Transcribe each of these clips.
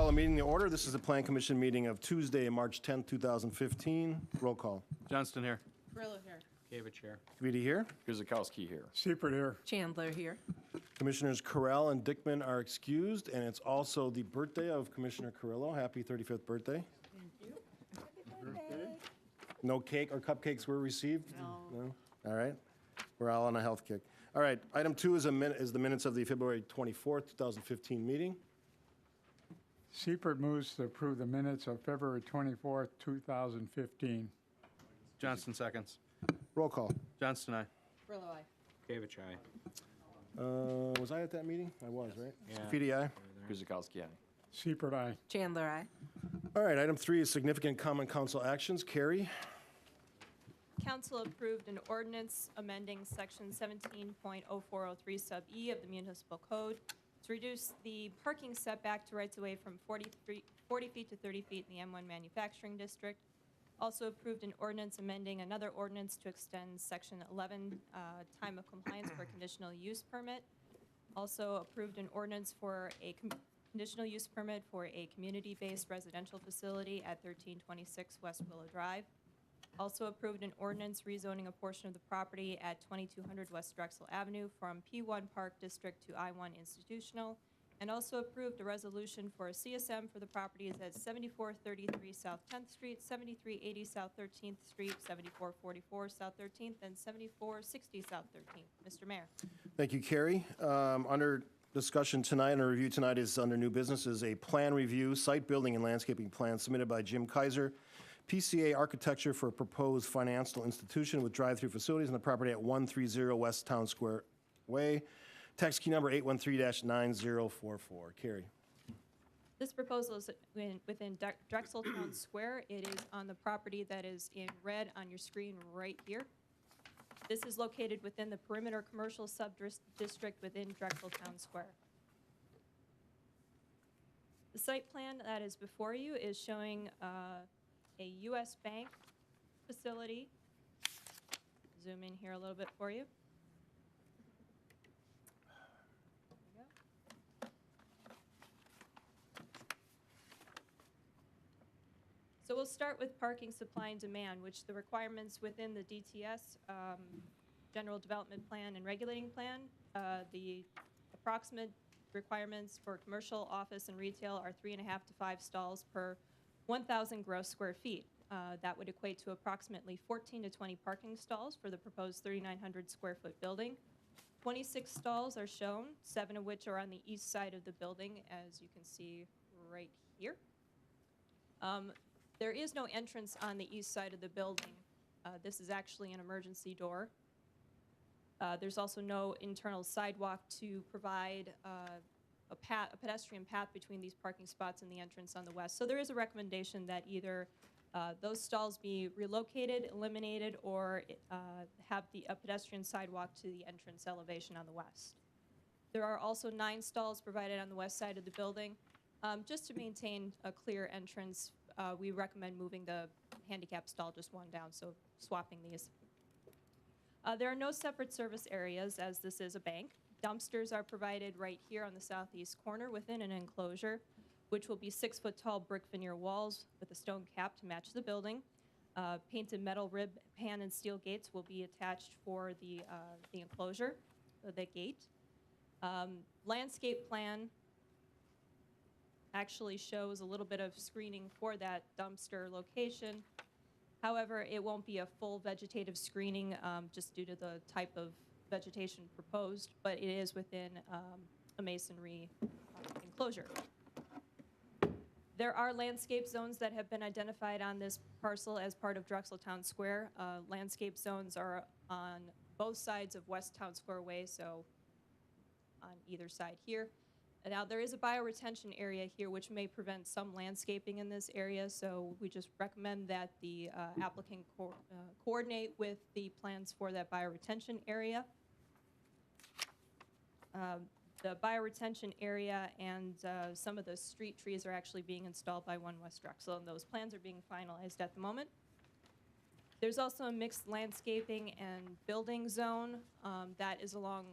Call a meeting to order. This is the Plan Commission meeting of Tuesday, March 10th, 2015. Roll call. Johnston here. Grillo here. Gavich here. Kaviti here. Guzikowski here. Seifert here. Chandler here. Commissioners Correll and Dickman are excused, and it's also the birthday of Commissioner Carrillo. Happy 35th birthday. No cake or cupcakes were received? No. All right. We're all on a health kick. All right. Item 2 is the minutes of the February 24th, 2015 meeting. Seifert moves to approve the minutes of February 24th, 2015. Johnston seconds. Roll call. Johnston, aye. Grillo, aye. Gavich, aye. Was I at that meeting? I was, right? Yeah. Kaviti, aye. Guzikowski, aye. Seifert, aye. Chandler, aye. All right. Item 3 is significant common council actions. Carrie. Council approved an ordinance amending section 17.0403 sub E of the municipal code to reduce the parking setback to rights-of-way from 40 feet to 30 feet in the M1 manufacturing district. Also approved an ordinance amending another ordinance to extend section 11 time of compliance for a conditional use permit. Also approved an ordinance for a conditional use permit for a community-based residential facility at 1326 West Willow Drive. Also approved an ordinance rezoning a portion of the property at 2200 West Drexel Avenue from P1 Park District to I1 Institutional, and also approved a resolution for a CSM for the properties at 7433 South 10th Street, 7380 South 13th Street, 7444 South 13th, and 7460 South 13th. Mr. Mayor. Thank you, Carrie. Under discussion tonight and a review tonight is under new business is a plan review, site building and landscaping plan submitted by Jim Kaiser, PCA Architecture for a proposed financial institution with drive-through facilities on the property at 130 West Town Square Way. Tax key number 813-9044. Carrie. This proposal is within Drexel Town Square. It is on the property that is in red on your screen right here. This is located within the perimeter commercial sub-district within Drexel Town Square. The site plan that is before you is showing a U.S. Bank facility. Zoom in here a little bit for you. There we go. So we'll start with parking supply and demand, which the requirements within the DTS, General Development Plan and Regulating Plan, the approximate requirements for commercial, office, and retail are 3.5 to 5 stalls per 1,000 gross square feet. That would equate to approximately 14 to 20 parking stalls for the proposed 3,900 square foot building. 26 stalls are shown, 7 of which are on the east side of the building, as you can see right here. There is no entrance on the east side of the building. This is actually an emergency door. There's also no internal sidewalk to provide a pedestrian path between these parking spots and the entrance on the west. So there is a recommendation that either those stalls be relocated, eliminated, or have a pedestrian sidewalk to the entrance elevation on the west. There are also 9 stalls provided on the west side of the building. Just to maintain a clear entrance, we recommend moving the handicap stall just one down, so swapping these. There are no separate service areas, as this is a bank. Dumpsters are provided right here on the southeast corner within an enclosure, which will be 6-foot-tall brick veneer walls with a stone cap to match the building. Painted metal rib pan and steel gates will be attached for the enclosure, the gate. Landscape plan actually shows a little bit of screening for that dumpster location. However, it won't be a full vegetative screening just due to the type of vegetation proposed, but it is within a masonry enclosure. There are landscape zones that have been identified on this parcel as part of Drexel Town Square. Landscape zones are on both sides of West Town Square Way, so on either side here. Now, there is a bioretention area here which may prevent some landscaping in this area, so we just recommend that the applicant coordinate with the plans for that bioretention area. The bioretention area and some of the street trees are actually being installed by One West Drexel, and those plans are being finalized at the moment. There's also a mixed landscaping and building zone that is along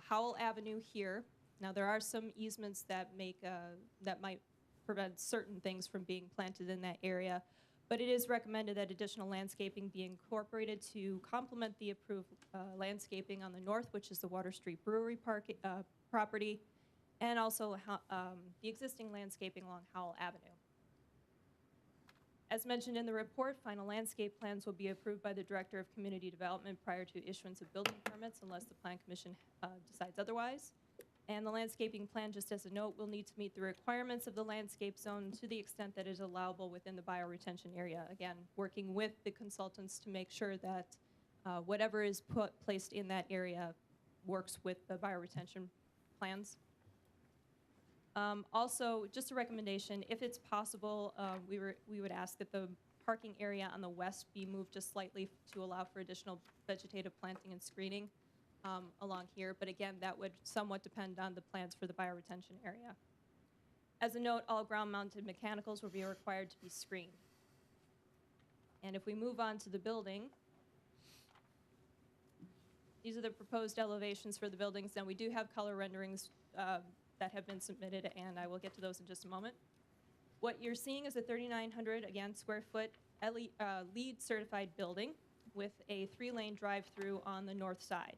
Howell Avenue here. Now, there are some easements that might prevent certain things from being planted in that area. But it is recommended that additional landscaping be incorporated to complement the approved landscaping on the north, which is the Water Street Brewery property, and also the existing landscaping along Howell Avenue. As mentioned in the report, final landscape plans will be approved by the Director of Community Development prior to issuance of building permits unless the Plan Commission decides otherwise. And the landscaping plan, just as a note, will need to meet the requirements of the landscape zone to the extent that is allowable within the bioretention area. Again, working with the consultants to make sure that whatever is placed in that area works with the bioretention plans. Also, just a recommendation, if it's possible, we would ask that the parking area on the west be moved just slightly to allow for additional vegetative planting and screening along here. But again, that would somewhat depend on the plans for the bioretention area. As a note, all ground-mounted mechanicals will be required to be screened. And if we move on to the building, these are the proposed elevations for the buildings. And we do have color renderings that have been submitted, and I will get to those in just a moment. What you're seeing is a 3,900, again, square foot LEED certified building with a 3-lane drive-through on the north side.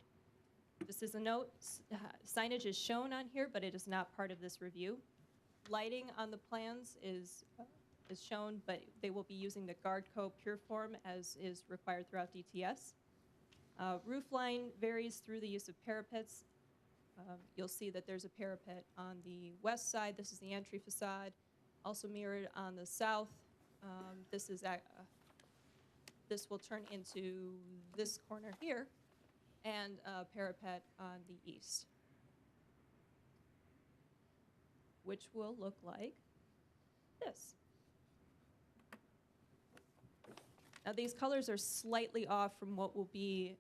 Just as a note, signage is shown on here, but it is not part of this review. Lighting on the plans is shown, but they will be using the Guardco Pure Form as is required throughout DTS. Roof line varies through the use of parapets. You'll see that there's a parapet on the west side. This is the entry facade. Also mirrored on the south. This will turn into this corner here, and a parapet on the east, which will look like this. Now, these colors are slightly off from what will be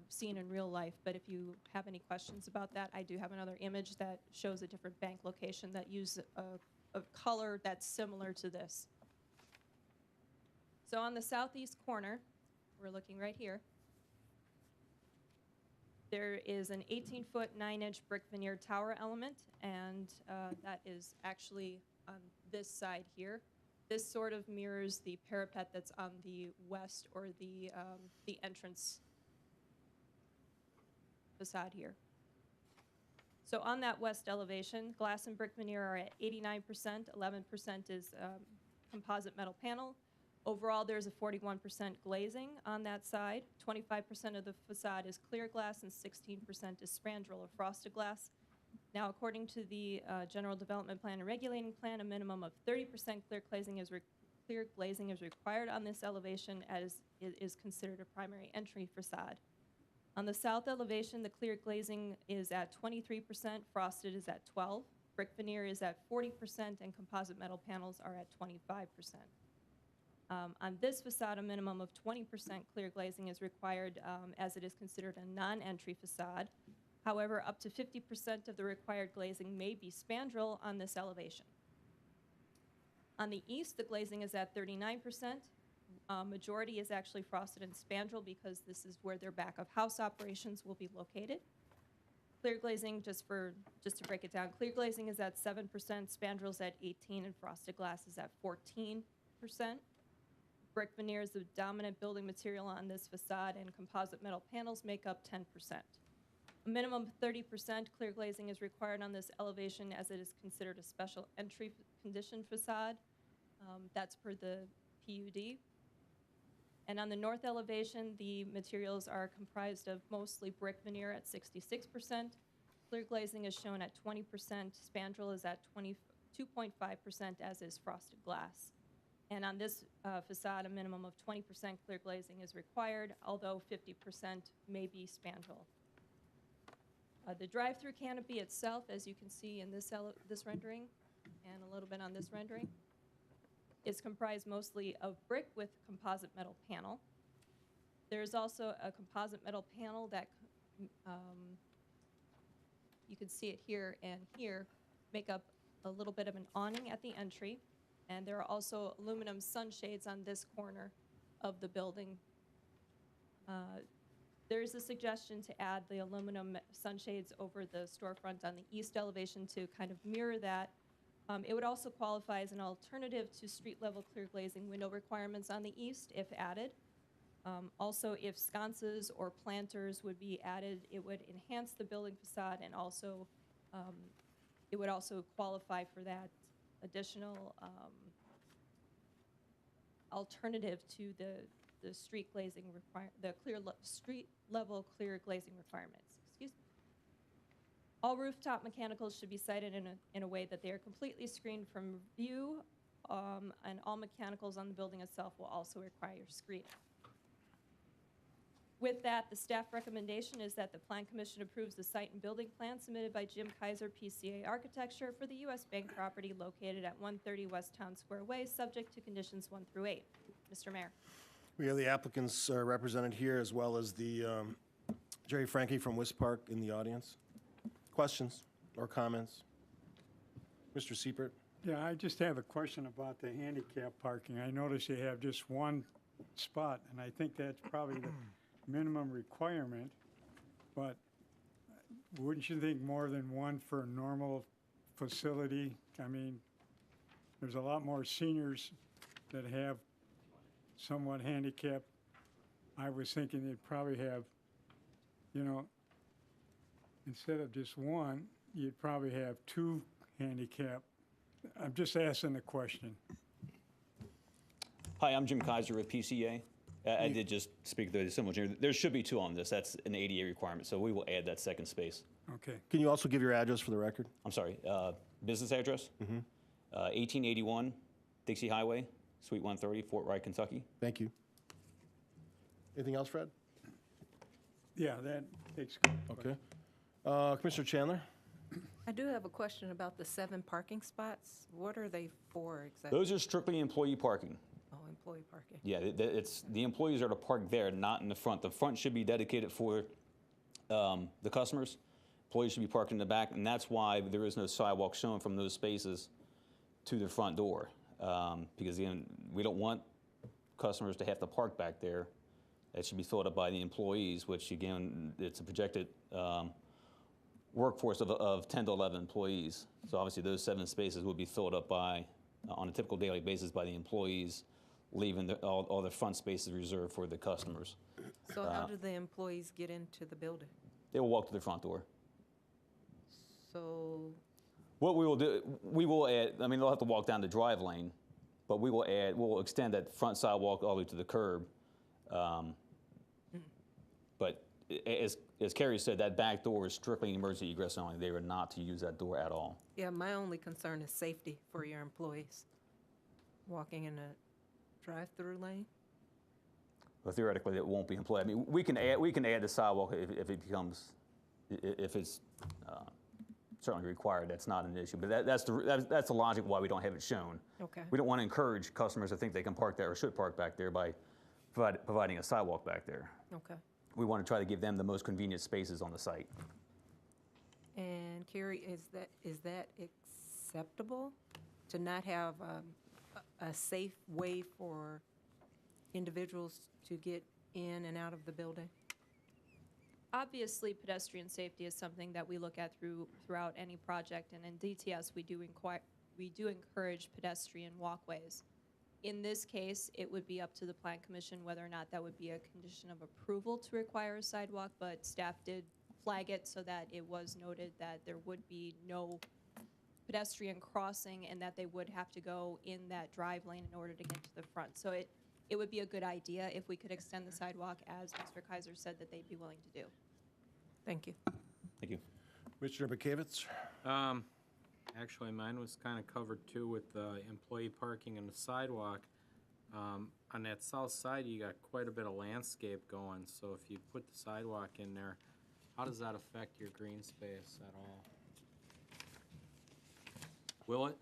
seen in real life, but if you have any questions about that, I do have another image that shows a different bank location that uses a color that's similar to this. So on the southeast corner, we're looking right here, there is an 18-foot, 9-inch brick veneer tower element, and that is actually on this side here. This sort of mirrors the parapet that's on the west, or the entrance facade here. So on that west elevation, glass and brick veneer are at 89%, 11% is composite metal panel. Overall, there's a 41% glazing on that side. 25% of the facade is clear glass, and 16% is spandrel or frosted glass. Now, according to the General Development Plan and Regulating Plan, a minimum of 30% clear glazing is required on this elevation, as it is considered a primary entry facade. On the south elevation, the clear glazing is at 23%, frosted is at 12%, brick veneer is at 40%, and composite metal panels are at 25%. On this facade, a minimum of 20% clear glazing is required, as it is considered a non-entry facade. However, up to 50% of the required glazing may be spandrel on this elevation. On the east, the glazing is at 39%. Majority is actually frosted and spandrel because this is where their back-of-house operations will be located. Clear glazing, just to break it down, clear glazing is at 7%, spandrel's at 18%, and frosted glass is at 14%. Brick veneer is the dominant building material on this facade, and composite metal panels make up 10%. A minimum of 30% clear glazing is required on this elevation, as it is considered a special entry condition facade. That's per the PUD. And on the north elevation, the materials are comprised of mostly brick veneer at 66%. Clear glazing is shown at 20%. Spandrel is at 22.5%, as is frosted glass. And on this facade, a minimum of 20% clear glazing is required, although 50% may be spandrel. The drive-through canopy itself, as you can see in this rendering and a little bit on this rendering, is comprised mostly of brick with composite metal panel. There's also a composite metal panel that you can see it here and here, make up a little bit of an awning at the entry. And there are also aluminum sunshades on this corner of the building. There is a suggestion to add the aluminum sunshades over the storefront on the east elevation to kind of mirror that. It would also qualify as an alternative to street-level clear glazing window requirements on the east if added. Also, if sconces or planters would be added, it would enhance the building facade and also, it would also qualify for that additional alternative to the street glazing street level clear glazing requirements. Excuse me. All rooftop mechanicals should be sited in a way that they are completely screened from view, and all mechanicals on the building itself will also require screening. With that, the staff recommendation is that the Plan Commission approves the site and building plan submitted by Jim Kaiser, PCA Architecture, for the U.S. Bank property located at 130 West Town Square Way, subject to conditions 1 through 8. Mr. Mayor. We have the applicants represented here, as well as the Jerry Frankie from West Park in the audience. Questions or comments? Mr. Seipert? Yeah, I just have a question about the handicap parking. I notice you have just one spot, and I think that's probably the minimum requirement, but wouldn't you think more than one for a normal facility? I mean, there's a lot more seniors that have somewhat handicapped. I was thinking they'd probably have, you know, instead of just one, you'd probably have 2 handicap. I'm just asking the question. Hi, I'm Jim Kaiser with PCA. I did just speak to the civil engineer. There should be 2 on this. That's an ADA requirement, so we will add that second space. Okay. Can you also give your address for the record? I'm sorry, business address? 1881 Dixie Highway, Suite 130, Fort Wright, Kentucky. Thank you. Anything else, Fred? Yeah, that takes good. Okay. Commissioner Chandler? I do have a question about the 7 parking spots. What are they for exactly? Those are strictly employee parking. Oh, employee parking. Yeah, it's the employees are to park there, not in the front. The front should be dedicated for the customers. Employees should be parked in the back, and that's why there is no sidewalk shown from those spaces to the front door. Because again, we don't want customers to have to park back there. It should be filled up by the employees, which again, it's a projected workforce of 10 to 11 employees. So obviously those 7 spaces would be filled up by, on a typical daily basis, by the employees, leaving all the front spaces reserved for the customers. So how do the employees get into the building? They will walk to the front door. So, What we will do, we will add, I mean, they'll have to walk down the drive lane, but we will add, we'll extend that front sidewalk all the way to the curb. But as Carrie said, that back door is strictly emergency egress only. They are not to use that door at all. yeah, my only concern is safety for your employees walking in a drive-through lane. But theoretically, it won't be employed. I mean, we can add the sidewalk if it becomes, if it's certainly required. That's not an issue. But that's the logic why we don't have it shown. Okay. We don't want to encourage customers to think they can park there or should park back there by providing a sidewalk back there. Okay. We want to try to give them the most convenient spaces on the site. And Carrie, is that acceptable to not have a safe way for individuals to get in and out of the building? Obviously, pedestrian safety is something that we look at throughout any project, and in DTS, we do encourage pedestrian walkways. In this case, it would be up to the Plan Commission whether or not that would be a condition of approval to require a sidewalk, but staff did flag it so that it was noted that there would be no pedestrian crossing and that they would have to go in that drive lane in order to get to the front. So it would be a good idea if we could extend the sidewalk, as Mr. Kaiser said that they'd be willing to do. Thank you. Thank you. Commissioner Bekavitz? Actually, mine was kind of covered too with the employee parking and the sidewalk. On that south side, you got quite a bit of landscape going, so if you put the sidewalk in there, how does that affect your green space at all? Will it?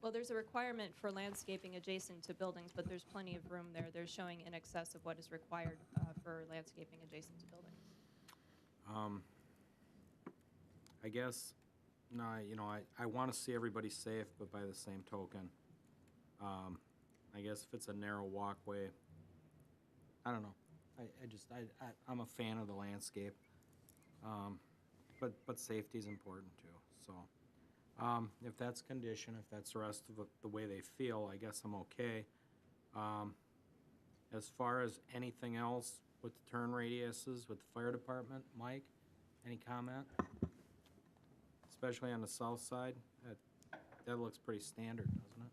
Well, there's a requirement for landscaping adjacent to buildings, but there's plenty of room there. They're showing in excess of what is required for landscaping adjacent to buildings. I guess, no, you know, I want to see everybody safe, but by the same token, I guess if it's a narrow walkway, I don't know. I'm a fan of the landscape. but safety's important too, so. If that's condition, if that's the rest of the way they feel, I guess I'm okay. As far as anything else with the turn radiuses with the fire department, Mike, any comment? Especially on the south side, that looks pretty standard, doesn't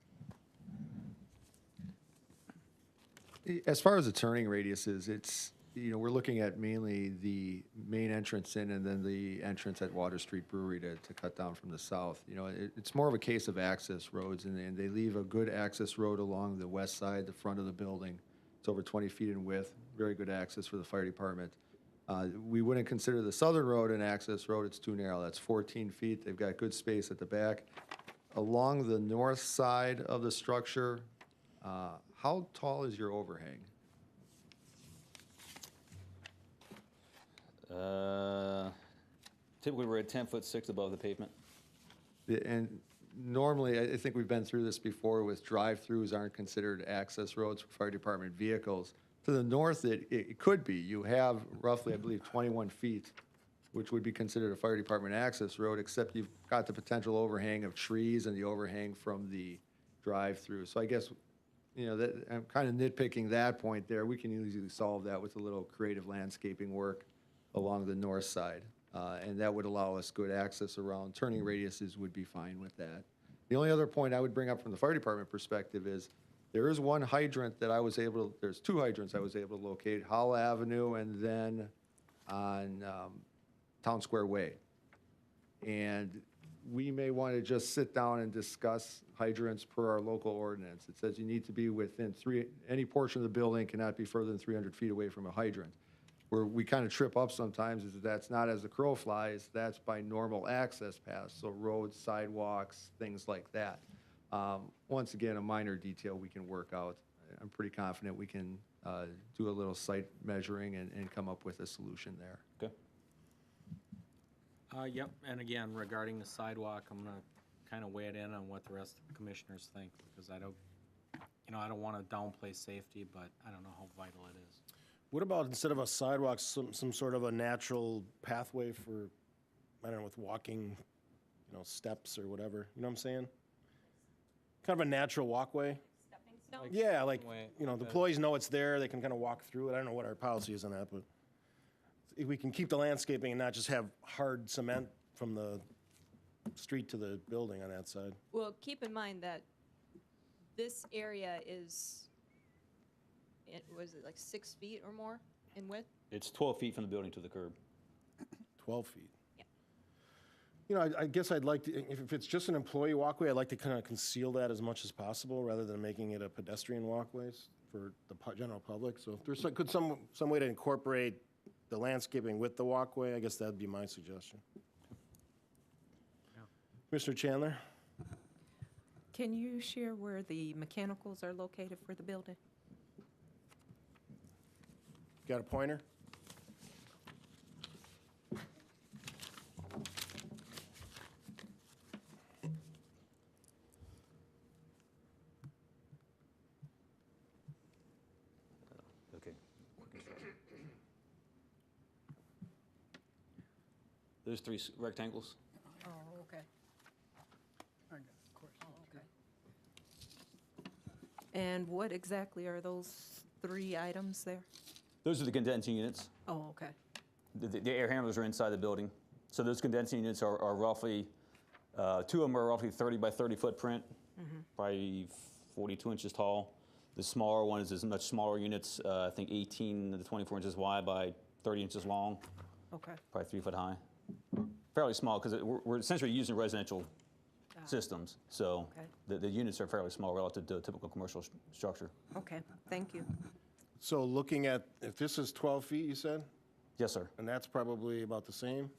it? As far as the turning radiuses, it's, we're looking at mainly the main entrance in and then the entrance at Water Street Brewery to cut down from the south. It's more of a case of access roads, and they leave a good access road along the west side, the front of the building. It's over 20 feet in width, very good access for the fire department. We wouldn't consider the southern road an access road. It's too narrow. That's 14 feet. They've got good space at the back. Along the north side of the structure, how tall is your overhang? Typically, we're at 10'6" above the pavement. And normally, I think we've been through this before with drive-throughs aren't considered access roads for fire department vehicles. To the north, it could be. You have roughly, I believe, 21 feet, which would be considered a fire department access road, except you've got the potential overhang of trees and the overhang from the drive-through. So I guess, that I'm kind of nitpicking that point there. We can easily solve that with a little creative landscaping work along the north side. And that would allow us good access around. Turning radiuses would be fine with that. The only other point I would bring up from the fire department perspective is there is one hydrant that there's two hydrants I was able to locate, Howell Avenue and then on Town Square Way. And we may want to just sit down and discuss hydrants per our local ordinance. It says you need to be within any portion of the building cannot be further than 300 feet away from a hydrant. Where we kind of trip up sometimes is that's not as the crow flies, that's by normal access paths, so roads, sidewalks, things like that. Once again, a minor detail we can work out. I'm pretty confident we can do a little site measuring and come up with a solution there. Okay. Yep, and again, regarding the sidewalk, I'm gonna kind of weigh it in on what the rest of the commissioners think, because I don't want to downplay safety, but I don't know how vital it is. What about instead of a sidewalk, some sort of a natural pathway for, I don't know, with walking, steps or whatever, you know what I'm saying? Kind of a natural walkway? Stepping stone? Yeah, like, Way, the okay. employees know it's there, they can kind of walk through it. I don't know what our policy is on that, but if we can keep the landscaping and not just have hard cement from the street to the building on that side. Well, keep in mind that this area is, was it like 6 feet or more in width? It's 12 feet from the building to the curb. 12 feet. Yeah. I guess I'd like to, if it's just an employee walkway, I'd like to kind of conceal that as much as possible rather than making it a pedestrian walkways for the general public. So if there's some way to incorporate the landscaping with the walkway, I guess that'd be my suggestion. Yeah. Mr. Chandler? Can you share where the mechanicals are located for the building? Got a pointer? Okay. Those three rectangles? Oh, okay. I got a question. Okay. And what exactly are those 3 items there? Those are the condensing units. Oh, okay. The air handlers are inside the building. So those condensing units are roughly, 2 of them are roughly 30 by 30 footprint, probably 42 inches tall. The smaller one is much smaller units, I think 18 to 24 inches wide by 30 inches long, Okay. probably 3 foot high. Fairly small because we're essentially using residential systems. So Okay. the units are fairly small relative to a typical commercial structure. Okay, thank you. So looking at, if this is 12 feet, you said, Yes, sir. and that's probably about the same?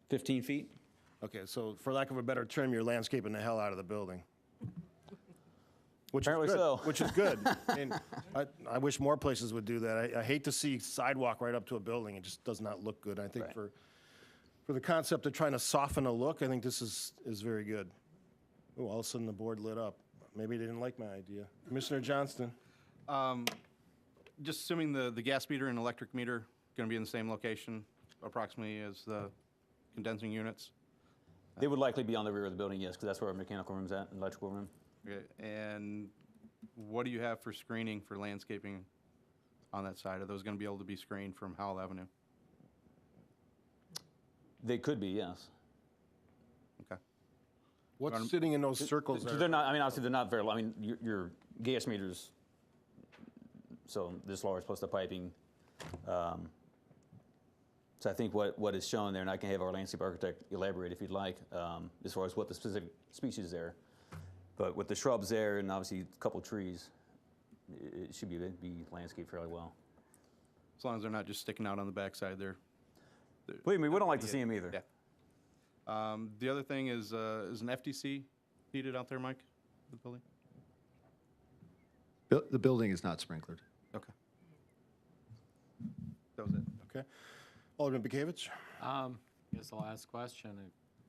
15 feet? Okay, so for lack of a better term, you're landscaping the hell out of the building. Which Apparently is good, so. Which is good. And I wish more places would do that. I hate to see sidewalk right up to a building. It just does not look good. I think Right. for the concept of trying to soften a look, I think this is very good. Oh, all of a sudden the board lit up. Maybe they didn't like my idea. Commissioner Johnston? Just assuming the gas meter and electric meter going to be in the same location, approximately as the condensing units? They would likely be on the rear of the building, yes, because that's where our mechanical room's at, and electrical room. Okay, and what do you have for screening for landscaping on that side? Are those going to be able to be screened from Howell Avenue? They could be, yes. Okay. What's sitting in those circles So there? they're not, I mean, obviously, they're not very, I mean, your gas meters, so this large plus the piping. So I think what is shown there, and I can have our landscape architect elaborate if you'd like, as far as what the specific species there. But with the shrubs there and obviously a couple trees, it should be landscaped fairly well. As long as they're not just sticking out on the backside there. Believe me, we don't like to see them either. Yeah. The other thing is an FTC needed out there, Mike, the building? The building is not sprinklered. Okay. That was it. Okay. Alderman Bekavich? Guess I'll ask a question,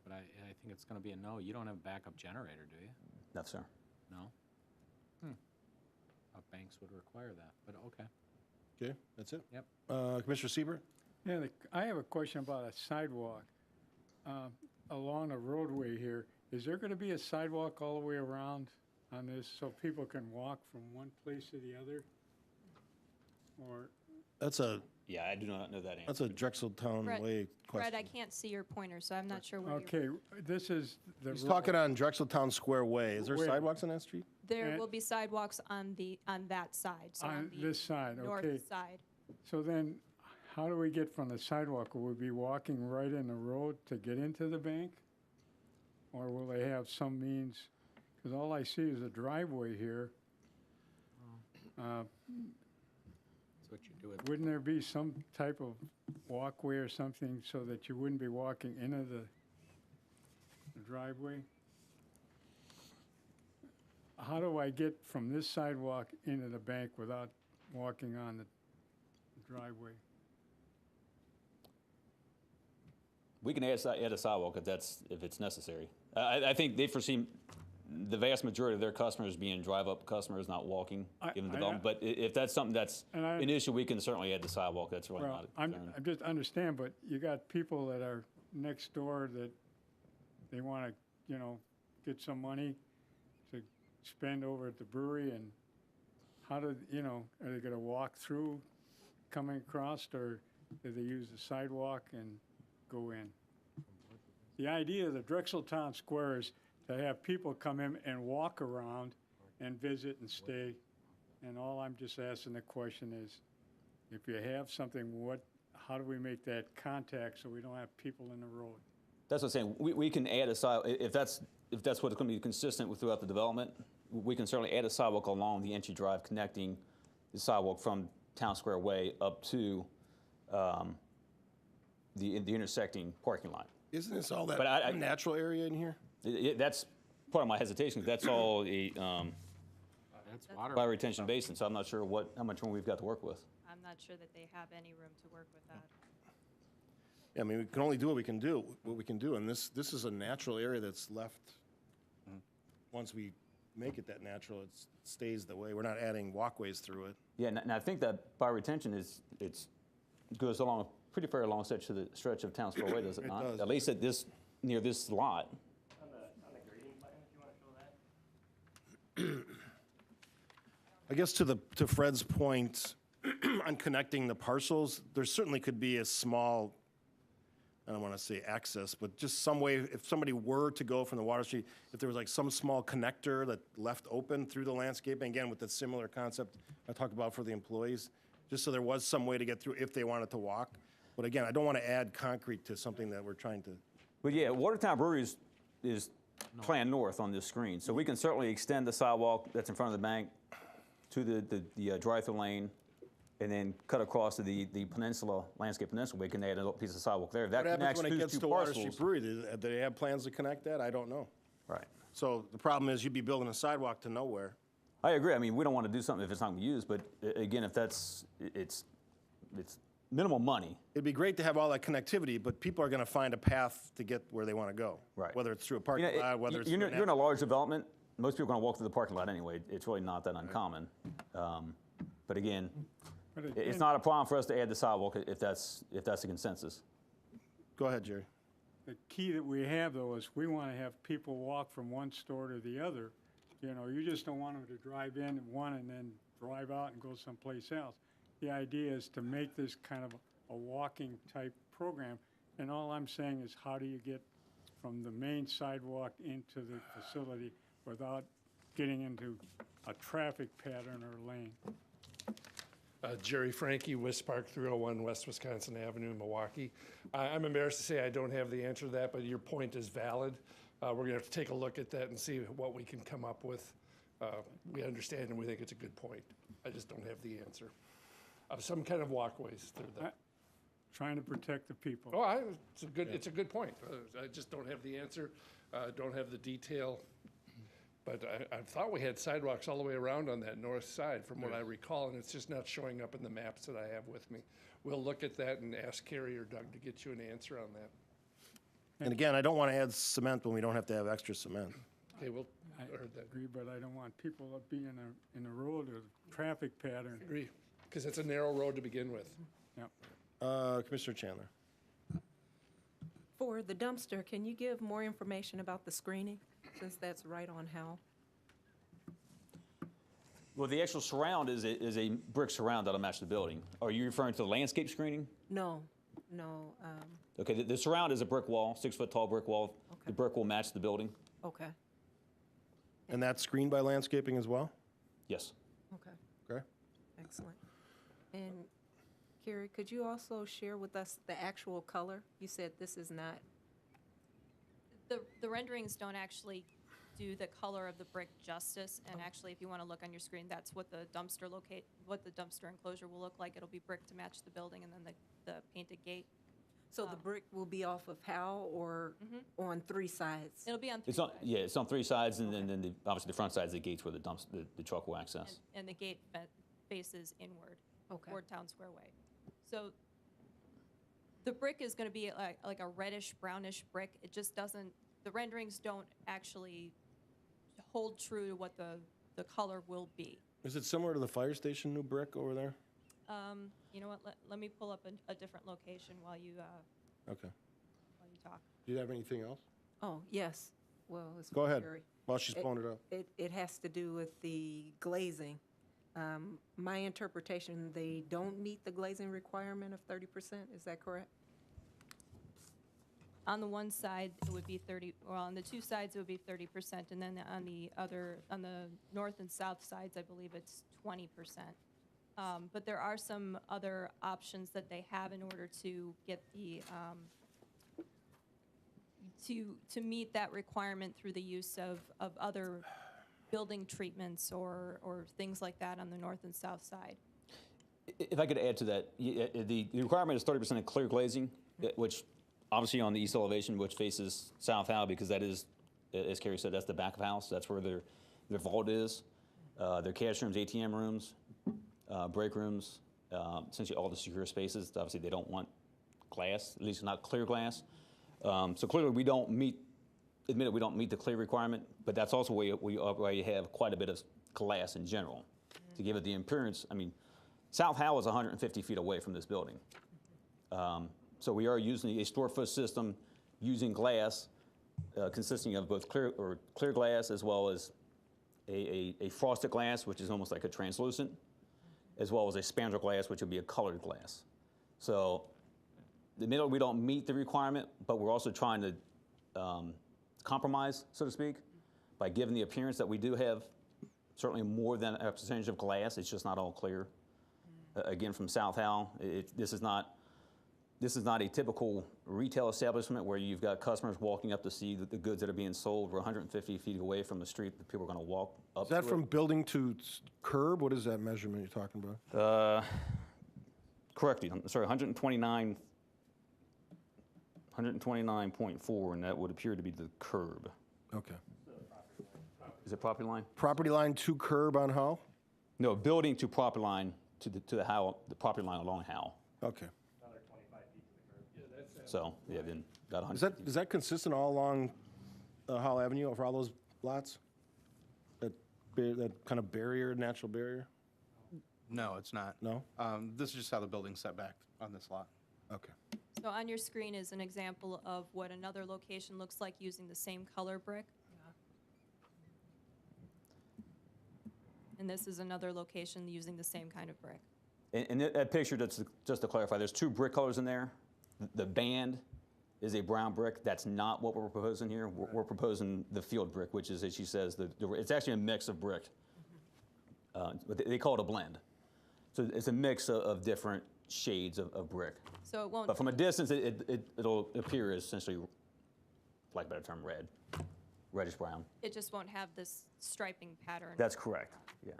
but I think it's gonna be a no. You don't have a backup generator, do you? No, sir. No? Thought banks would require that, but okay. Okay, that's it? Yep. Commissioner Siebert? Yeah, I have a question about a sidewalk along a roadway here. Is there going to be a sidewalk all the way around on this so people can walk from one place to the other? Or, That's a Yeah, I do not know that answer. That's a Drexeltown Fred- Way question. Fred, I can't see your pointer, so I'm not sure where you're. okay, this is the. He's talking on Drexeltown Square Way. Is there Where? sidewalks on that street? There and- will be sidewalks on that side, so On on the this side, north okay. side. So then, how do we get from the sidewalk? Will we be walking right in the road to get into the bank? Or will they have some means, because all I see is a driveway here. That's what you do with. Wouldn't there be some type of walkway or something so that you wouldn't be walking into the driveway? How do I get from this sidewalk into the bank without walking on the driveway? We can add a sidewalk if it's necessary. I think they foresee the vast majority of their customers being drive-up customers, not walking, given the development. But if that's something that's And I- an issue, we can certainly add the sidewalk. That's really Well, not a I'm concern. just understand, but you got people that are next door that they want to, get some money to spend over at the brewery, and how do, are they going to walk through coming across, or do they use the sidewalk and go in? The idea of the Drexeltown Square is to have people come in and walk around and visit and stay. And all I'm just asking the question is, if you have something, how do we make that contact so we don't have people in the road? That's what I'm saying. We can add a sidewalk if that's what's going to be consistent with throughout the development. We can certainly add a sidewalk along the entry drive, connecting the sidewalk from Town Square Way up to the intersecting parking lot. Isn't this all But that natural area in here? That's part of my hesitation. That's all a That's water. bioretention basin, so I'm not sure how much room we've got to work with. I'm not sure that they have any room to work with that. Yeah, I mean, we can only do what we can do, and this is a natural area that's left. Once we make it that natural, it stays the way. We're not adding walkways through it. Yeah, and I think that bioretention goes along a pretty fair long stretch of Town Square Way, does it It not? does. At least near this lot. On the grading plan, if you want to show that. I guess to Fred's point on connecting the parcels, there certainly could be a small, I don't want to say access, but just some way, if somebody were to go from the Water Street, if there was like some small connector that left open through the landscaping, again, with the similar concept I talked about for the employees, just so there was some way to get through if they wanted to walk. But again, I don't want to add concrete to something that we're trying to. But yeah, Watertown Brewery is planned north on this screen, so we can certainly extend the sidewalk that's in front of the bank to the drive-through lane, and then cut across to the landscape peninsula. We can add a piece of sidewalk there. That What happens connects when it those gets two to Water Street parcels. Brewery? Do they have plans to connect that? I don't know. Right. So the problem is you'd be building a sidewalk to nowhere. I agree. I mean, we don't want to do something if it's not going to be used, but again, if it's minimal money. It'd be great to have all that connectivity, but people are going to find a path to get where they want to go. Right. Whether it's through a parking lot, whether it's you're through an in a large development. Most people are going to walk through the parking lot anyway. It's really not that uncommon. But again, But it's again, not a problem for us to add the sidewalk if that's the consensus. Go ahead, Jerry. The key that we have, though, is we want to have people walk from one store to the other. You know, you just don't want them to drive in one and then drive out and go someplace else. The idea is to make this kind of a walking type program. And all I'm saying is, how do you get from the main sidewalk into the facility without getting into a traffic pattern or lane? Jerry Frankie, West Park 301 West Wisconsin Avenue, Milwaukee. I'm embarrassed to say I don't have the answer to that, but your point is valid. We're going to have to take a look at that and see what we can come up with. We understand and we think it's a good point. I just don't have the answer. Some kind of walkways through that. Trying to protect the people. Oh, it's a good point. I just don't have the answer, don't have the detail. But I thought we had sidewalks all the way around on that north side, from what I recall, and it's just not showing up in the maps that I have with me. We'll look at that and ask Carrie or Doug to get you an answer on that. And again, I don't want to add cement when we don't have to have extra cement. Okay, I heard that. agree, but I don't want people to be in a road or traffic pattern. Agree, because it's a narrow road to begin with. Yep. Commissioner Chandler. For the dumpster, can you give more information about the screening, since that's right on Howell? Well, the actual surround is a brick surround that'll match the building. Are you referring to the landscape screening? No. Okay, the surround is a brick wall, 6-foot tall brick wall. Okay. The brick will match the building. Okay, And that's screened by landscaping as well? Yes. okay, Okay. excellent. And Carrie, could you also share with us the actual color? You said this is not, The renderings don't actually do the color of the brick justice, and actually, if you want to look on your screen, that's what the dumpster enclosure will look like. It'll be brick to match the building, and then the painted gate. so the brick will be off of Howell or on three sides? It'll be on three It's on, sides. yeah, it's on 3 sides, and then obviously the front side is the gates where the truck will access. And the gate faces inward, Okay. toward Town Square Way. So the brick is going to be like a reddish, brownish brick. It just doesn't, the renderings don't actually hold true to what the color will be. Is it similar to the fire station new brick over there? You know what, let me pull up a different location while you Okay. talk. Do you have anything else? Oh, yes. Well, it's Go ahead. Carrie. While she's pulling it up. It has to do with the glazing. My interpretation, they don't meet the glazing requirement of 30%, is that correct? On the one side, it would be 30, well, on the two sides, it would be 30%, and then on the north and south sides, I believe it's 20%. But there are some other options that they have in order to get the, to meet that requirement through the use of other building treatments or things like that on the north and south side. If I could add to that, the requirement is 30% of clear glazing, which obviously on the east elevation, which faces South Howell, because that is, as Carrie said, that's the back of house. That's where their vault is, their cash rooms, ATM rooms, break rooms, essentially all the secure spaces. Obviously, they don't want glass, at least not clear glass. So clearly, we don't meet the clear requirement, but that's also where you have quite a bit of glass in general to give it the appearance. I mean, South Howell is 150 feet away from this building. So we are using a store-foot system using glass consisting of both clear glass as well as a frosted glass, which is almost like a translucent, as well as a spandrel glass, which would be a colored glass. So admittedly, we don't meet the requirement, but we're also trying to compromise, so to speak, by giving the appearance that we do have certainly more than a percentage of glass. It's just not all clear. Again, from South Howell, this is not a typical retail establishment where you've got customers walking up to see the goods that are being sold. We're 150 feet away from the street that people are going to walk up to. Is that from building to curb? What is that measurement you're talking about? Correctly, I'm sorry, 129.4, and that would appear to be the curb. Okay. Is it property line? Property line to curb on Howell? No, building to property line to the Howell, the property line along Howell. Okay. Another 25 feet to the curb. So yeah, then got 100. Is that consistent all along Howell Avenue for all those lots? That kind of barrier, natural barrier? No, it's not. No? This is just how the building's set back on this lot. Okay. So on your screen is an example of what another location looks like using the same color brick. And this is another location using the same kind of brick. And that picture, just to clarify, there's two brick colors in there. The band is a brown brick. That's not what we're proposing here. We're proposing the field brick, which is, as she says, it's actually a mix of brick. But they call it a blend. So it's a mix of different shades of brick. So it won't. But from a distance, it'll appear as essentially, for lack of a better term, red, reddish brown. It just won't have this striping pattern. That's correct, yeah.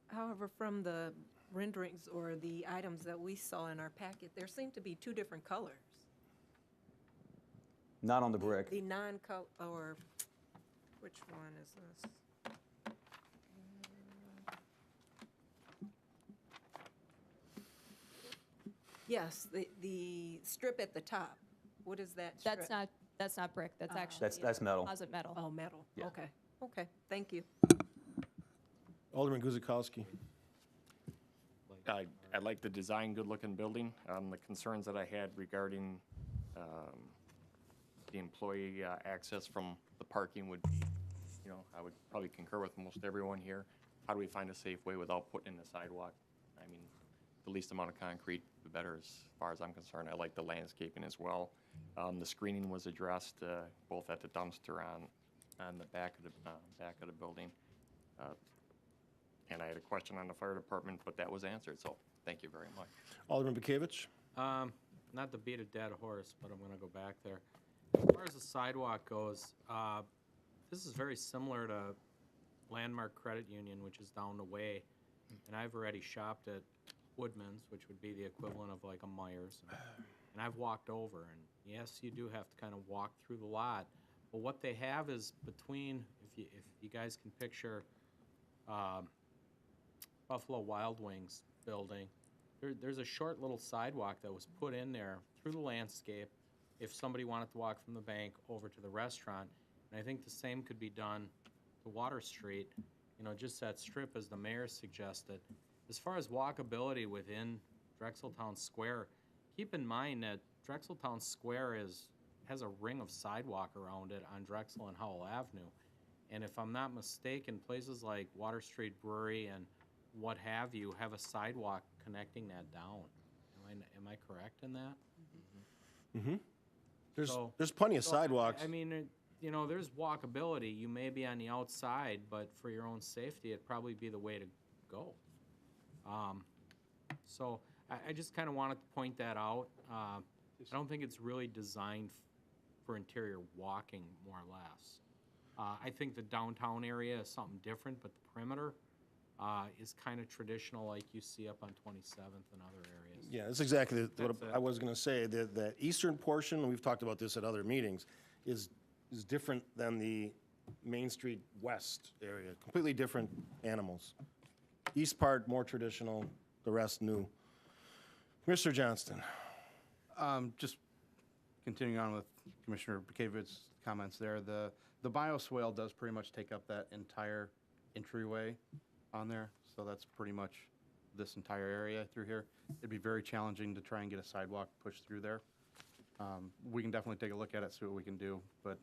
However, from the renderings or the items that we saw in our packet, there seem to be two different colors. Not on the brick. The non-color, or which one is this? Yes, the strip at the top. What is that strip? That's not brick. That's actually That's metal. composite metal. Oh, metal. Yeah. Okay. Okay. Thank you. Alderman Guzikowski. I like the design, good-looking building. The concerns that I had regarding the employee access from the parking would be, I would probably concur with most everyone here. How do we find a safe way without putting in the sidewalk? I mean, the least amount of concrete, the better as far as I'm concerned. I like the landscaping as well. The screening was addressed both at the dumpster on the back of the building. And I had a question on the fire department, but that was answered, so thank you very much. Alderman Bekavich. Not to beat a dead horse, but I'm gonna go back there. As far as the sidewalk goes, this is very similar to Landmark Credit Union, which is down the way. And I've already shopped at Woodman's, which would be the equivalent of like a Myers. And I've walked over, and yes, you do have to kind of walk through the lot. But what they have is between, if you guys can picture Buffalo Wild Wings building, there's a short little sidewalk that was put in there through the landscape if somebody wanted to walk from the bank over to the restaurant. And I think the same could be done to Water Street, just that strip as the mayor suggested. As far as walkability within Drexeltown Square, keep in mind that Drexeltown Square has a ring of sidewalk around it on Drexel and Howell Avenue. And if I'm not mistaken, places like Water Street Brewery and what have you have a sidewalk connecting that down. Am I correct in that? Mm-hmm. So- There's plenty of So, sidewalks. I mean, there's walkability. You may be on the outside, but for your own safety, it'd probably be the way to go. So I just kind of wanted to point that out. I don't think it's really designed for interior walking, more or less. I think the downtown area is something different, but the perimeter is kind of traditional like you see up on 27th and other areas. Yeah, that's exactly what That's it. I was going to say. The eastern portion, and we've talked about this at other meetings, is different than the Main Street West area. Completely different animals. East part, more traditional, the rest new. Mr. Johnston. Just continuing on with Commissioner Bakavich's comments there, the bioswale does pretty much take up that entire entryway on there, so that's pretty much this entire area through here. It'd be very challenging to try and get a sidewalk pushed through there. We can definitely take a look at it, see what we can do, but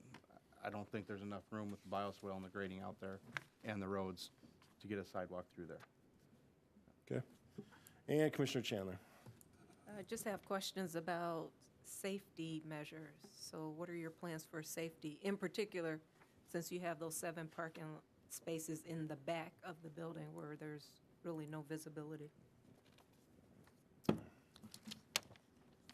I don't think there's enough room with the bioswale and the grading out there and the roads to get a sidewalk through there. Okay. And Commissioner Chandler. I just have questions about safety measures. So what are your plans for safety? In particular, since you have those 7 parking spaces in the back of the building where there's really no visibility.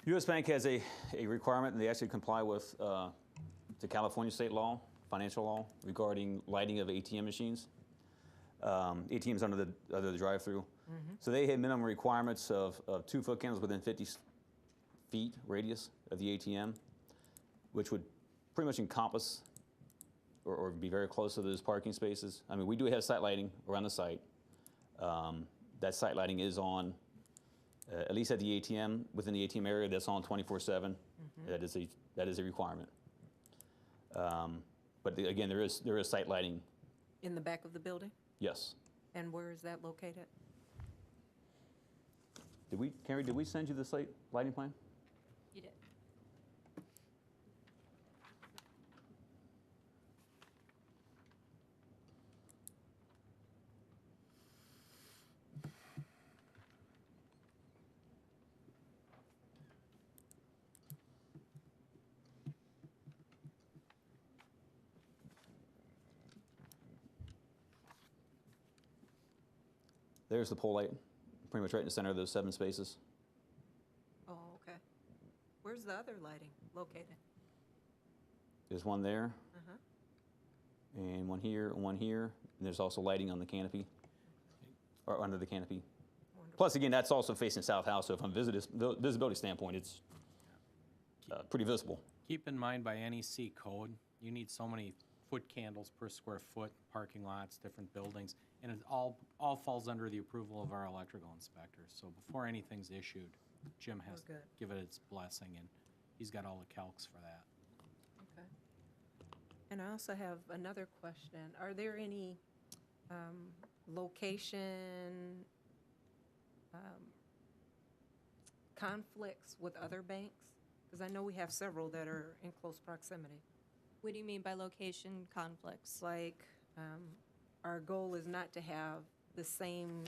U.S. Bank has a requirement, and they actually comply with the California state law, financial law, regarding lighting of ATM machines. ATMs under the drive-through. So they had minimum requirements of 2-foot candles within 50 feet radius of the ATM, which would pretty much encompass or be very close to those parking spaces. I mean, we do have site lighting around the site. That site lighting is on, at least at the ATM, within the ATM area, that's on 24/7. That is a requirement. But again, there is site lighting. In the back of the building? Yes. And where is that located? Carrie, did we send you the site lighting plan? You did. There's the pole light, pretty much right in the center of those 7 spaces. Oh, okay. Where's the other lighting located? There's one there, Uh-huh. and one here, and one here. And there's also lighting on the canopy, or under the canopy. Wonderful. Plus, again, that's also facing South House, so from a visibility standpoint, it's pretty visible. Keep in mind by NEC code, you need so many foot candles per square foot, parking lots, different buildings, and it all falls under the approval of our electrical inspector. So before anything's issued, Jim has to good. give it its blessing, and he's got all the calcs for that. Okay. And I also have another question. Are there any location conflicts with other banks? Because I know we have several that are in close proximity. What do you mean by location conflicts? Like, our goal is not to have the same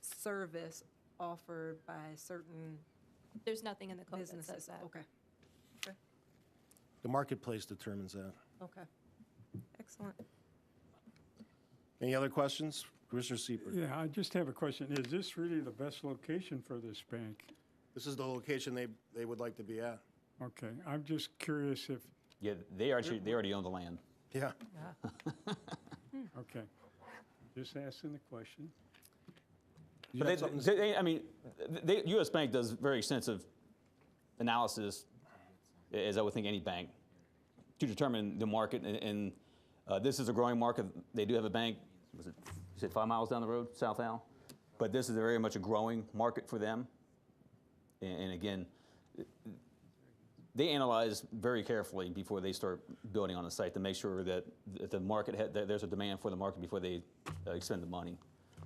service offered by certain There's nothing in the code that businesses. says that. Okay, The marketplace determines that. okay. Excellent. Any other questions? Commissioner Seifert? Yeah, I just have a question. Is this really the best location for this bank? This is the location they would like to be at. Okay, I'm just curious if, Yeah, they already own the land. Yeah. okay. Just asking the question. You But have something to say? U.S. Bank does very extensive analysis, as I would think any bank, to determine the market. And this is a growing market. They do have a bank, was it, you said 5 miles down the road, South Al? But this is very much a growing market for them. And again, they analyze very carefully before they start building on the site to make sure that the market, that there's a demand for the market before they expend the money.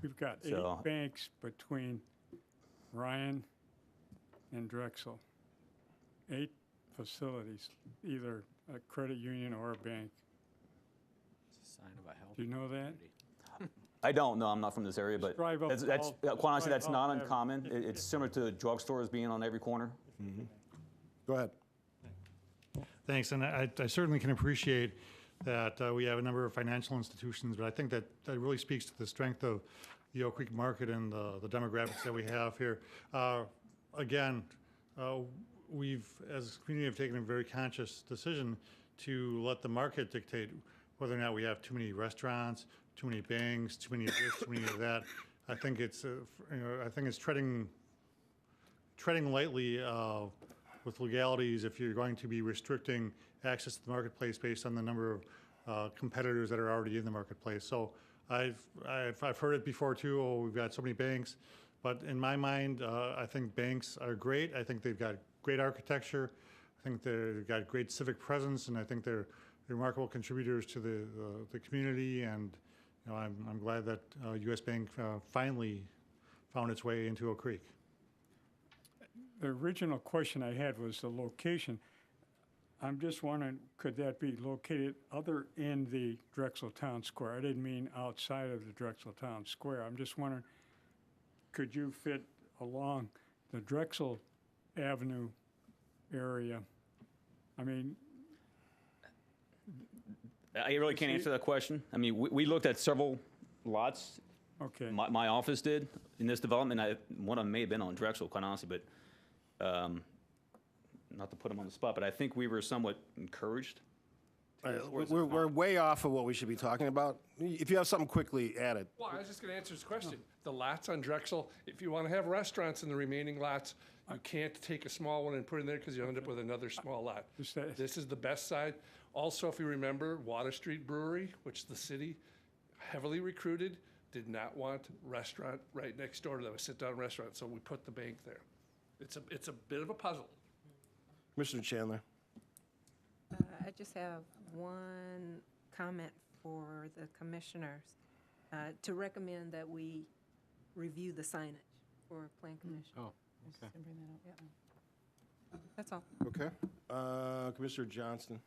We've got So- 8 banks between Ryan and Drexel. 8 facilities, either a credit union or a bank. It's a sign of a healthy Do you know that? community. I don't know, I'm not from this area, but drive up that's all- quite honestly, that's drive not all- uncommon. It's similar to drugstores being on every corner. Go ahead. Thanks, and I certainly can appreciate that we have a number of financial institutions, but I think that really speaks to the strength of the Oak Creek market and the demographics that we have here. Again, we've, as a community, have taken a very conscious decision to let the market dictate whether or not we have too many restaurants, too many banks, too many of this, too many of that. I think it's, I think it's treading lightly with legalities if you're going to be restricting access to the marketplace based on the number of competitors that are already in the marketplace. So I've heard it before too. Oh, we've got so many banks, but in my mind, I think banks are great. I think they've got great architecture. I think they've got great civic presence, and I think they're remarkable contributors to the community. And you know, I'm glad that U.S. Bank finally found its way into Oak Creek. The original question I had was the location. I'm just wondering, could that be located other in the Drexel Town Square? I didn't mean outside of the Drexel Town Square. I'm just wondering, could you fit along the Drexel Avenue area? I mean, I really can't answer that question. I mean, we looked at several lots. okay. My office did in this development. One of them may have been on Drexel, quite honestly, but not to put them on the spot, but I think we were somewhat encouraged. We're way off of what we should be talking about. If you have something quickly, add it. Well, I was just going to answer this question. The lots on Drexel, if you want to have restaurants in the remaining lots, you can't take a small one and put it in there because you end up with another small lot. Just that- This is the best side. Also, if you remember, Water Street Brewery, which the city heavily recruited, did not want restaurant right next door to them, a sit-down restaurant, so we put the bank there. It's a bit of a puzzle. Commissioner Chandler. I just have one comment for the commissioners to recommend that we review the signage. for Plan Commission. Oh, I was okay. just gonna bring that up, yeah. That's all. Okay. Commissioner Johnston.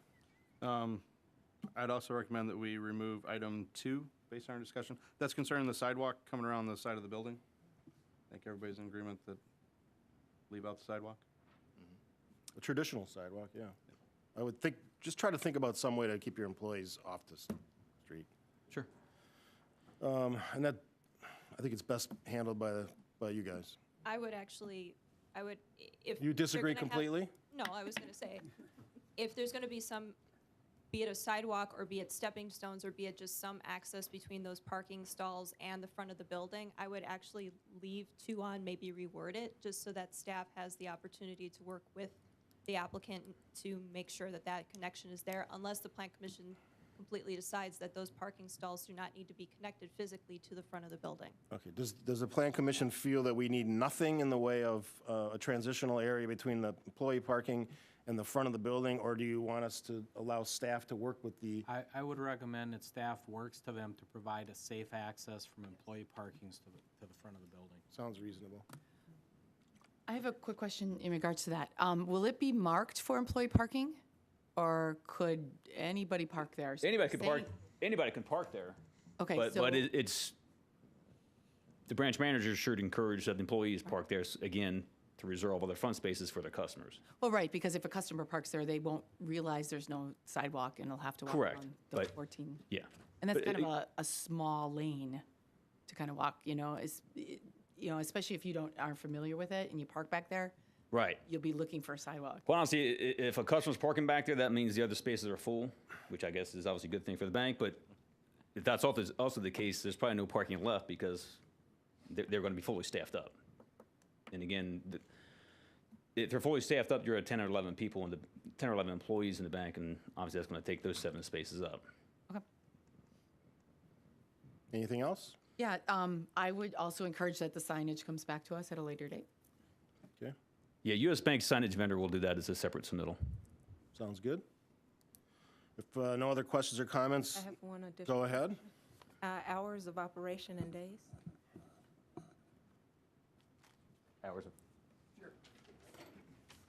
I'd also recommend that we remove item 2 based on our discussion. That's concerning the sidewalk coming around the side of the building. I think everybody's in agreement that leave out the sidewalk. A traditional sidewalk, yeah. I would think, just try to think about some way to keep your employees off the street. Sure. And that, I think it's best handled by you guys. I would, if. You they're disagree gonna have- completely? No, I was gonna say, if there's gonna be some, be it a sidewalk, or be it stepping stones, or be it just some access between those parking stalls and the front of the building, I would actually leave 2 on, maybe reword it, just so that staff has the opportunity to work with the applicant to make sure that that connection is there, unless the Plan Commission completely decides that those parking stalls do not need to be connected physically to the front of the building. Okay, does the Plan Commission feel that we need nothing in the way of a transitional area between the employee parking and the front of the building, or do you want us to allow staff to work with the, I would recommend that staff works to them to provide a safe access from employee parkings to the front of the building. sounds reasonable. I have a quick question in regards to that. Will it be marked for employee parking, or could anybody park there? So Anybody you're can park. saying- Anybody can park there. Okay, But so it's the branch manager should encourage that the employees park there again to reserve other front spaces for their customers. well, right, because if a customer parks there, they won't realize there's no sidewalk, and they'll have to walk Correct, around the but- 14. Yeah. And that's But kind of a small lane to kind of walk. Especially if you aren't familiar with it and you park back there, Right. you'll be looking for a sidewalk. Well, honestly, if a customer's parking back there, that means the other spaces are full, which I guess is obviously a good thing for the bank. But if that's also the case, there's probably no parking left because they're going to be fully staffed up. And again, if they're fully staffed up, you're at 10 or 11 people in 10 or 11 employees in the bank, and obviously that's going to take those 7 spaces up. Okay. Anything else? Yeah, I would also encourage that the signage comes back to us at a later date. Okay, Yeah, U.S. Bank signage vendor will do that as a separate submittal. sounds good. If no other questions or comments, I have one additional. go ahead. Hours of operation and days? Hours of.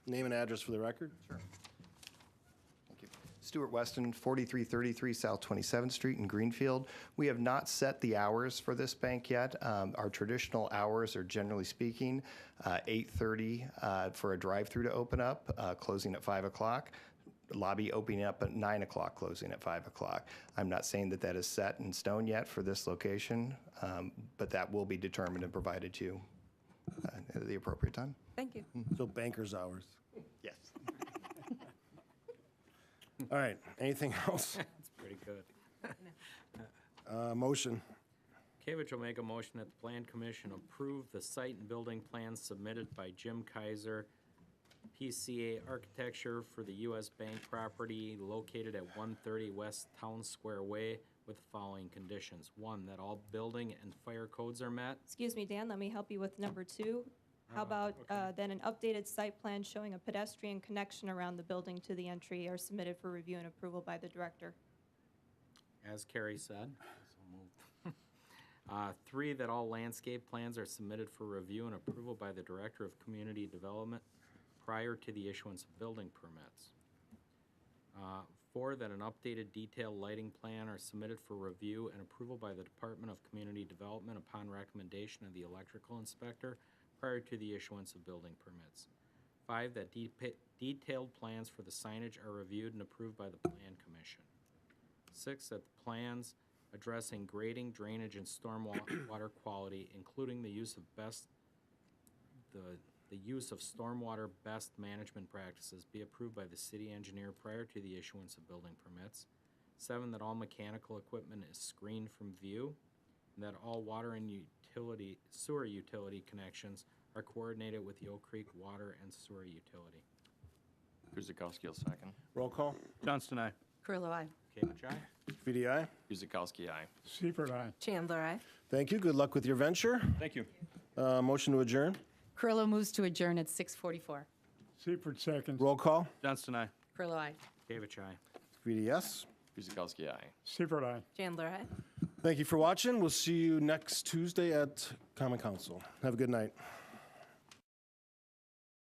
Name and address for the record. Thank you. Stuart Weston, 4333 South 27th Street in Greenfield. We have not set the hours for this bank yet. Our traditional hours are, generally speaking, 8:30 for a drive-through to open up, closing at 5 o'clock. Lobby opening up at 9 o'clock, closing at 5 o'clock. I'm not saying that that is set in stone yet for this location, but that will be determined and provided to you at the appropriate time. Thank you. So banker's hours. Yes. All right, anything else? That's pretty good. Motion. Kavich will make a motion that the Plan Commission approve the site and building plans submitted by Jim Kaiser, PCA Architecture, for the U.S. Bank property located at 130 West Town Square Way with the following conditions. 1, that all building and fire codes are met. Excuse me, Dan, let me help you with number 2. How about then an updated site plan showing a pedestrian connection around the building to the entry are submitted for review and approval by the director? As Carrie said. So moved. 3, that all landscape plans are submitted for review and approval by the Director of Community Development prior to the issuance of building permits. 4, that an updated detailed lighting plan are submitted for review and approval by the Department of Community Development upon recommendation of the electrical inspector prior to the issuance of building permits. 5, that detailed plans for the signage are reviewed and approved by the Plan Commission. 6, that the plans addressing grading, drainage, and stormwater quality, including the use of the use of stormwater best management practices, be approved by the city engineer prior to the issuance of building permits. 7, that all mechanical equipment is screened from view, and that all water and sewer utility connections are coordinated with the Oak Creek Water and Sewer Utility. Guzekowski will second. Roll call. Johnston, aye. Carrillo, aye. Kavich, aye? VDI. Guzekowski, aye. Seifert, aye. Chandler, aye. Thank you. Good luck with your venture. Thank you. Motion to adjourn. Carrillo moves to adjourn at 6:44. Seifert seconds. Roll call. Johnston, aye. Carrillo, aye. Kavich, aye? VDS. Guzekowski, aye. Seifert, aye. Chandler, aye. Thank you for watching. We'll see you next Tuesday at Common Council. Have a good night.